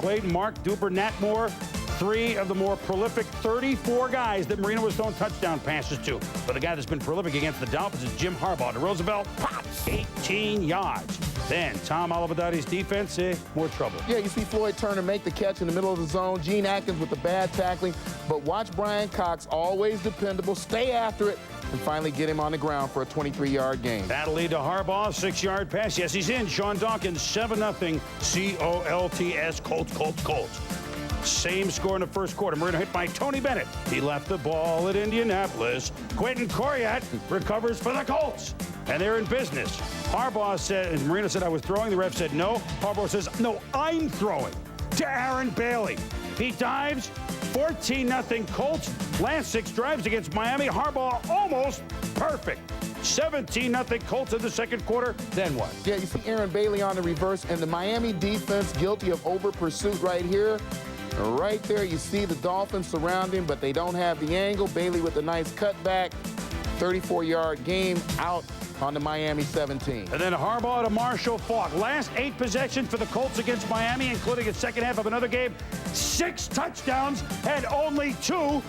Clayton, Mark, Duper, Nat Moore, three of the more prolific 34 guys that Marino was throwing touchdown passes to. But the guy that's been prolific against the Dolphins is Jim Harbaugh. To Roosevelt, pops, 18 yards. Then Tom Olivedotti's defense, more trouble. Yeah, you see Floyd Turner make the catch in the middle of the zone. Gene Atkins with the bad tackling. But watch Brian Cox, always dependable, stay after it, and finally get him on the ground for a 23-yard gain. That'll lead to Harbaugh, 6-yard pass. Yes, he's in. Sean Dawkins, 7-0. C-O-L-T-S, Colts. Same score in the first quarter. Marino hit by Tony Bennett. He left the ball at Indianapolis. Quentin Coryatt recovers for the Colts. And they're in business. Harbaugh said, and Marino said, I was throwing. The ref said no. Harbaugh says, no, I'm throwing to Aaron Bailey. He dives, 14-0 Colts. Last 6 drives against Miami. Harbaugh almost perfect. 17-0 Colts in the second quarter. Then what? Yeah, you see Aaron Bailey on the reverse, and the Miami defense guilty of over pursuit right here. Right there, you see the Dolphins surround him, but they don't have the angle. Bailey with a nice cutback. 34-yard game out on the Miami 17. And then Harbaugh to Marshall Faulk. Last 8 possessions for the Colts against Miami, including a second half of another game. 6 touchdowns and only 2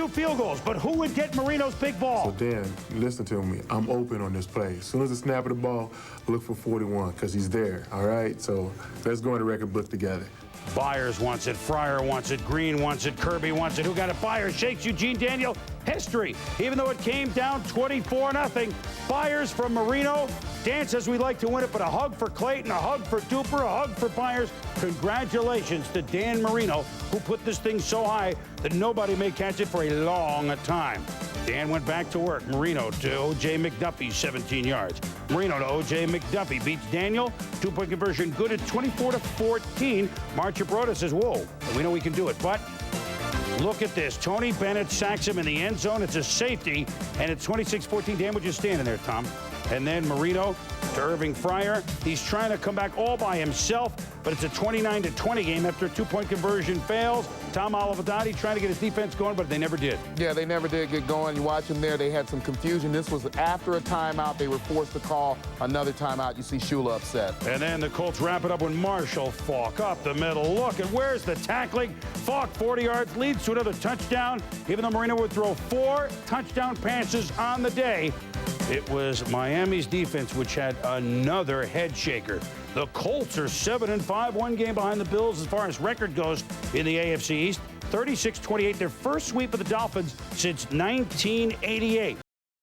field goals. But who would get Marino's big ball? So, Dan, listen to me. I'm open on this play. As soon as I snap of the ball, look for 41 because he's there, all right? So let's go in the record book together. Byers wants it, Fryer wants it, Green wants it, Kirby wants it. Who got it? Byers shakes Eugene Daniel. History. Even though it came down 24-0. Byers from Marino. Dan says we like to win it, but a hug for Clayton, a hug for Duper, a hug for Byers. Congratulations to Dan Marino, who put this thing so high that nobody may catch it for a long time. Dan went back to work. Marino to O.J. McDuffie, 17 yards. Marino to O.J. McDuffie beats Daniel. 2-point conversion good at 24-14. Marchibroda says, whoa, we know we can do it. But look at this. Tony Bennett sacks him in the end zone. It's a safety, and it's 26-14. Dan, would you stand in there, Tom? And then Marino to Irving Fryer. He's trying to come back all by himself, but it's a 29-20 game after a 2-point conversion fails. Tom Olivedotti trying to get his defense going, but they never did. Yeah, they never did get going. You watch them there, they had some confusion. This was after a timeout. They were forced to call another timeout. You see Shula upset. And then the Colts wrap it up when Marshall Faulk up the middle. Look at where's the tackling. Faulk, 40 yards, leads to another touchdown. Even though Marino would throw 4 touchdown passes on the day, it was Miami's defense which had another head shaker. The Colts are 7-5, 1 game behind the Bills as far as record goes in the AFC East. 36-28, their first sweep of the Dolphins since 1988.